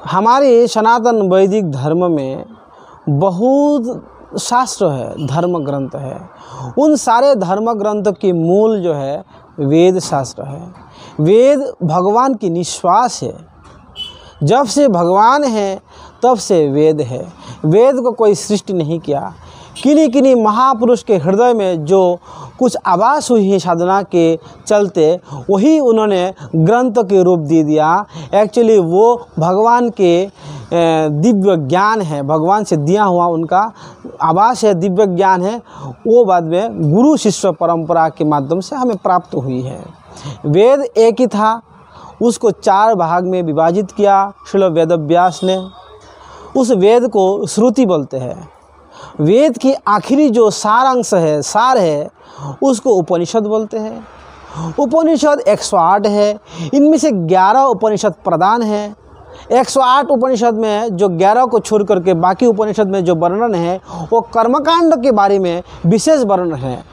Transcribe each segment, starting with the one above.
हमारे सनातन वैदिक धर्म में बहुत शास्त्र है, धर्म ग्रंथ है। उन सारे धर्म ग्रंथ के मूल जो है वेद शास्त्र है। वेद भगवान की निश्वास है। जब से भगवान है तब से वेद है। वेद को कोई सृष्टि नहीं किया। किन्हीं किन्हीं महापुरुष के हृदय में जो कुछ आभास हुई है साधना के चलते, वही उन्होंने ग्रंथ के रूप दे दिया। एक्चुअली वो भगवान के दिव्य ज्ञान है, भगवान से दिया हुआ उनका आभास है, दिव्य ज्ञान है। वो बाद में गुरु शिष्य परंपरा के माध्यम से हमें प्राप्त हुई है। वेद एक ही था, उसको 4 भाग में विभाजित किया श्रील वेदव्यास ने। उस वेद को श्रुति बोलते हैं। वेद की आखिरी जो सारांश है, सार है, उसको उपनिषद बोलते हैं। उपनिषद 108 है। इनमें से 11 उपनिषद प्रधान है। 108 उपनिषद में जो 11 को छोड़ करके बाकी उपनिषद में जो वर्णन है वो कर्मकांड के बारे में विशेष वर्णन है।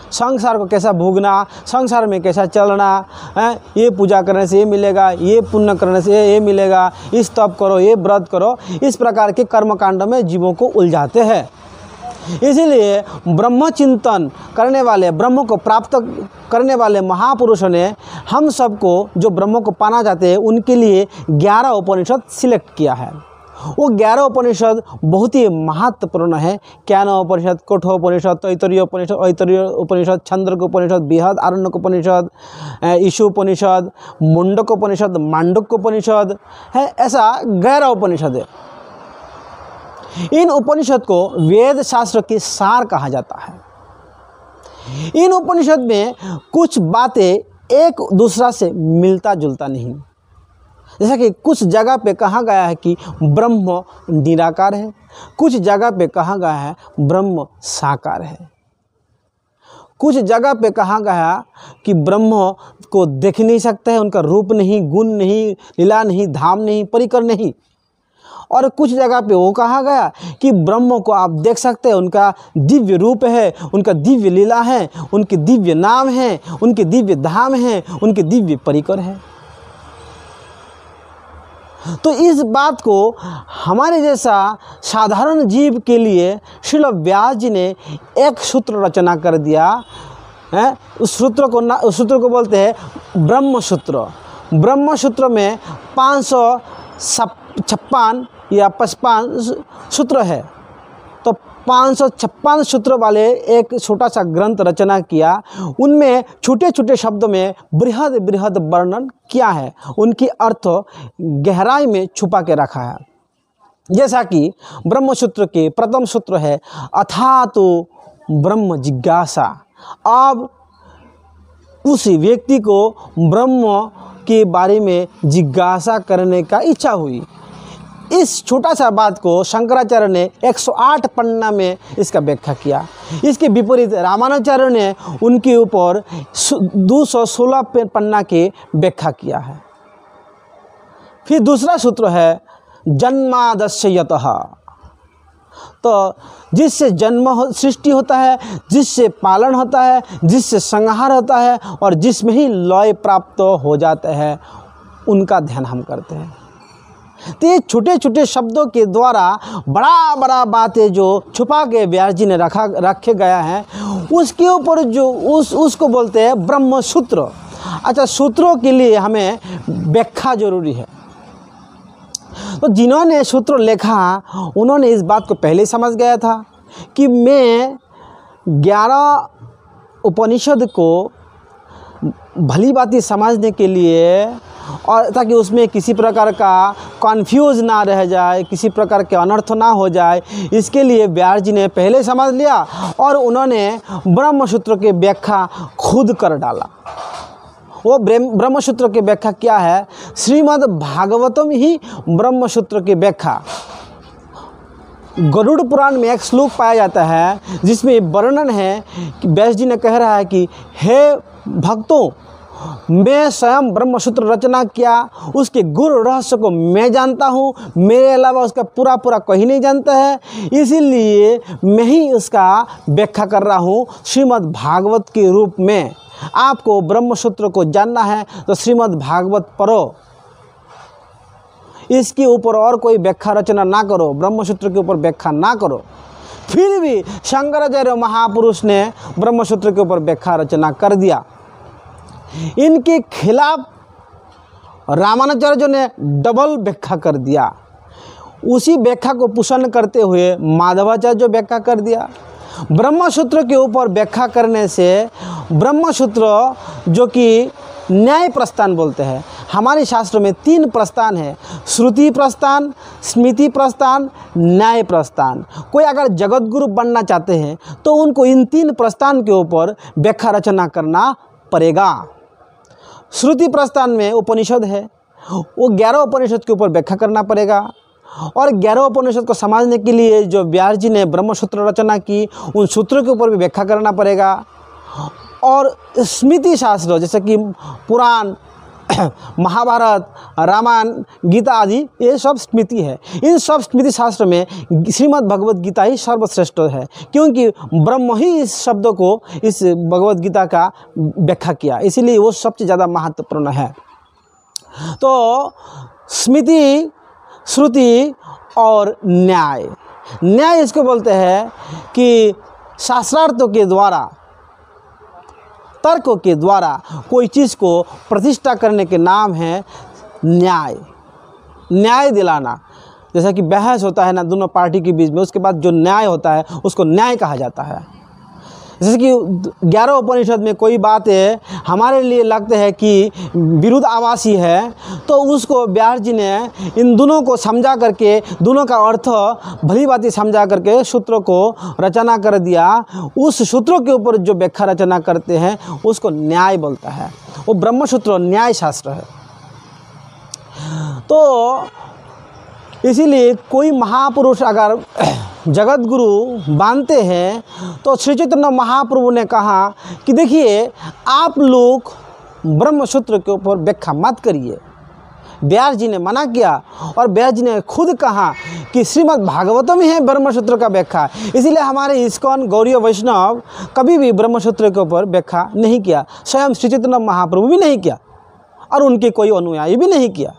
संसार को कैसा भोगना, संसार में कैसा चलना है, ये पूजा करने से ये मिलेगा, ये पुण्य करने से ये मिलेगा, इस तप करो, ये व्रत करो, इस प्रकार के कर्मकांड में जीवों को उलझाते हैं। इसीलिए ब्रह्म चिंतन करने वाले, ब्रह्म को प्राप्त करने वाले महापुरुषों ने हम सबको जो ब्रह्म को पाना चाहते हैं उनके लिए 11 उपनिषद सिलेक्ट किया है। वो 11 उपनिषद बहुत ही महत्वपूर्ण है। ज्ञान उपनिषद, कठोपनिषद, तैतरीय उपनिषद, ऐतरीय उपनिषद, छंद्रक उपनिषद, बृहद आरण्यक उपनिषद, ईशु उपनिषद, मुंडक उपनिषद, मांडुक्य उपनिषद है। ऐसा 11 उपनिषद है। इन उपनिषद को वेद शास्त्र की सार कहा जाता है। इन उपनिषद में कुछ बातें एक दूसरा से मिलता जुलता नहीं। जैसा कि कुछ जगह पे कहा गया है कि ब्रह्म निराकार है, कुछ जगह पे कहा गया है ब्रह्म साकार है, कुछ जगह पे कहा गया कि ब्रह्म को देख नहीं सकते हैं, उनका रूप नहीं, गुण नहीं, लीला नहीं, धाम नहीं, परिकर नहीं। और कुछ जगह पे वो कहा गया कि ब्रह्म को आप देख सकते हैं, उनका दिव्य रूप है, उनका दिव्य लीला है, उनके दिव्य नाम है, उनके दिव्य धाम है, उनके दिव्य परिकर है। तो इस बात को हमारे जैसा साधारण जीव के लिए श्रील व्यास जी ने एक सूत्र रचना कर दिया है। उस सूत्र को बोलते हैं ब्रह्म सूत्र। ब्रह्म सूत्र में 556 या 55 सूत्र है। तो 556 सूत्र वाले एक छोटा सा ग्रंथ रचना किया। उनमें छोटे छोटे शब्दों में बृहद बृहद वर्णन किया है, उनकी अर्थ गहराई में छुपा के रखा है। जैसा कि ब्रह्म सूत्र के प्रथम सूत्र है अथातो ब्रह्म जिज्ञासा। अब उस व्यक्ति को ब्रह्म के बारे में जिज्ञासा करने का इच्छा हुई। इस छोटा सा बात को शंकराचार्य ने 108 पन्ना में इसका व्याख्या किया। इसके विपरीत रामानुजाचार्य ने उनके ऊपर 216 पन्ना के व्याख्या किया है। फिर दूसरा सूत्र है जन्मादस्य यतः। तो जिससे जन्म सृष्टि होता है, जिससे पालन होता है, जिससे संहार होता है और जिसमें ही लय प्राप्त हो जाता है, उनका ध्यान हम करते हैं। तो ये छोटे छोटे शब्दों के द्वारा बड़ा बड़ा बातें जो छुपा के व्यास जी ने रखे गया है, उसके ऊपर जो उसको बोलते हैं ब्रह्म सूत्र। अच्छा, सूत्रों के लिए हमें व्याख्या जरूरी है। तो जिन्होंने सूत्र लिखा उन्होंने इस बात को पहले समझ गया था कि मैं 11 उपनिषद को भली बाती समझने के लिए, और ताकि उसमें किसी प्रकार का कन्फ्यूज ना रह जाए, किसी प्रकार के अनर्थ ना हो जाए, इसके लिए व्यास जी ने पहले समझ लिया और उन्होंने ब्रह्मसूत्र की व्याख्या खुद कर डाला। वो ब्रह्मसूत्र की व्याख्या क्या है? श्रीमद् भागवतम ही ब्रह्मसूत्र की व्याख्या। गरुड़ पुराण में एक श्लोक पाया जाता है जिसमें वर्णन है कि व्यास जी ने कह रहा है कि हे भक्तों, मैं स्वयं ब्रह्मसूत्र रचना किया, उसके गुरु रहस्य को मैं जानता हूँ, मेरे अलावा उसका पूरा कोई नहीं जानता है, इसीलिए मैं ही उसका व्याख्या कर रहा हूँ श्रीमद् भागवत के रूप में। आपको ब्रह्मसूत्र को जानना है तो श्रीमद् भागवत पढ़ो। इसके ऊपर और कोई व्याख्या रचना ना करो, ब्रह्मसूत्र के ऊपर व्याख्या ना करो। फिर भी शंकराचार्य महापुरुष ने ब्रह्मसूत्र के ऊपर व्याख्या रचना कर दिया। इनके खिलाफ रामानुजाचार्य ने डबल व्याख्या कर दिया। उसी व्याख्या को पोषण करते हुए माधवाचार्य जो व्याख्या कर दिया। ब्रह्मसूत्र के ऊपर व्याख्या करने से ब्रह्मसूत्र जो कि न्याय प्रस्थान बोलते हैं, हमारे शास्त्र में 3 प्रस्थान है, श्रुति प्रस्थान, स्मृति प्रस्थान, न्याय प्रस्थान। कोई अगर जगत गुरु बनना चाहते हैं तो उनको इन 3 प्रस्थान के ऊपर व्याख्या रचना करना पड़ेगा। श्रुति प्रस्थान में उपनिषद है, वो 11 उपनिषद के ऊपर व्याख्या करना पड़ेगा। और 11 उपनिषद को समझने के लिए जो व्यास जी ने ब्रह्मसूत्र रचना की, उन सूत्रों के ऊपर भी व्याख्या करना पड़ेगा। और स्मृति शास्त्र जैसे कि पुराण, महाभारत, रामायण, गीता आदि, ये सब स्मृति है। इन सब स्मृति शास्त्र में श्रीमद् भगवद गीता ही सर्वश्रेष्ठ है, क्योंकि ब्रह्म ही इस शब्द को, इस भगवद गीता का व्याख्या किया, इसीलिए वो सबसे ज़्यादा महत्वपूर्ण है। तो स्मृति, श्रुति और न्याय, न्याय इसको बोलते हैं कि शास्त्रार्थों के द्वारा, तर्कों के द्वारा कोई चीज़ को प्रतिष्ठा करने के नाम है न्याय। न्याय दिलाना, जैसा कि बहस होता है ना दोनों पार्टी के बीच में, उसके बाद जो न्याय होता है उसको न्याय कहा जाता है। जैसे कि 11 उपनिषद में कोई बात है हमारे लिए लगते हैं कि विरुद्धाभासी है, तो उसको व्यास जी ने इन दोनों को समझा करके, दोनों का अर्थ भली भांति समझा करके सूत्रों को रचना कर दिया। उस सूत्रों के ऊपर जो व्याख्या रचना करते हैं उसको न्याय बोलता है। वो ब्रह्मसूत्र न्याय शास्त्र है। तो इसीलिए कोई महापुरुष अगर जगत गुरु मानते हैं तो श्री चैतन्य महाप्रभु ने कहा कि देखिए, आप लोग ब्रह्मसूत्र के ऊपर व्याख्या मत करिए। व्यास जी ने मना किया और व्यास जी ने खुद कहा कि श्रीमद् भागवतम ही है ब्रह्मसूत्र का व्याख्या। इसीलिए हमारे इस्कॉन गौड़ीय वैष्णव कभी भी ब्रह्मसूत्र के ऊपर व्याख्या नहीं किया, स्वयं श्री चैतन्य महाप्रभु भी नहीं किया और उनके कोई अनुयायी भी नहीं किया।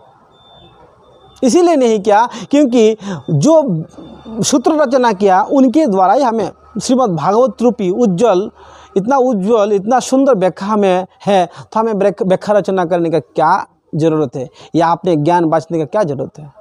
इसीलिए नहीं किया क्योंकि जो सूत्र रचना किया उनके द्वारा ही हमें श्रीमद् भागवत रूपी उज्जवल, इतना सुंदर व्याख्या हमें है, तो हमें व्याख्या रचना करने का क्या ज़रूरत है, या अपने ज्ञान बांटने का क्या ज़रूरत है।